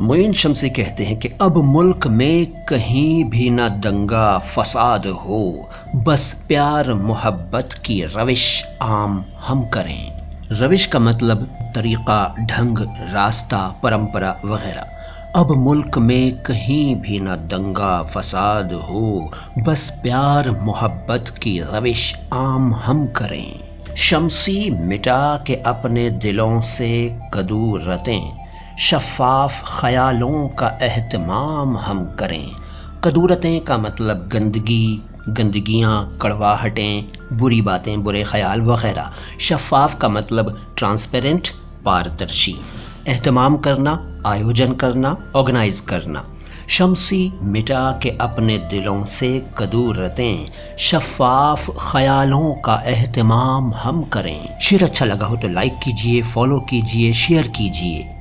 معین شمسی کہتے ہیں کہ اب ملک میں کہیں بھی نہ دنگا فساد ہو، بس پیار محبت کی روش عام ہم کریں۔ روش کا مطلب طریقہ، ڈھنگ، راستہ، پرمپرا وغیرہ۔ اب ملک میں کہیں بھی نہ دنگا فساد ہو، بس پیار محبت کی روش عام ہم کریں۔ شمسی مٹا کے اپنے دلوں سے کدورتیں، شفاف خیالوں کا اہتمام ہم کریں۔ کدورتیں کا مطلب گندگی، گندگیاں، کڑواہٹیں، بری باتیں، برے خیال وغیرہ۔ شفاف کا مطلب ٹرانسپیرنٹ، پاردرشی۔ اہتمام کرنا، آیوجن کرنا، آرگنائز کرنا۔ شمسی مٹا کے اپنے دلوں سے کدورتیں، شفاف خیالوں کا اہتمام ہم کریں۔ شعر اچھا لگا ہو تو لائک کیجئے، فالو کیجئے، شیئر کیجئے۔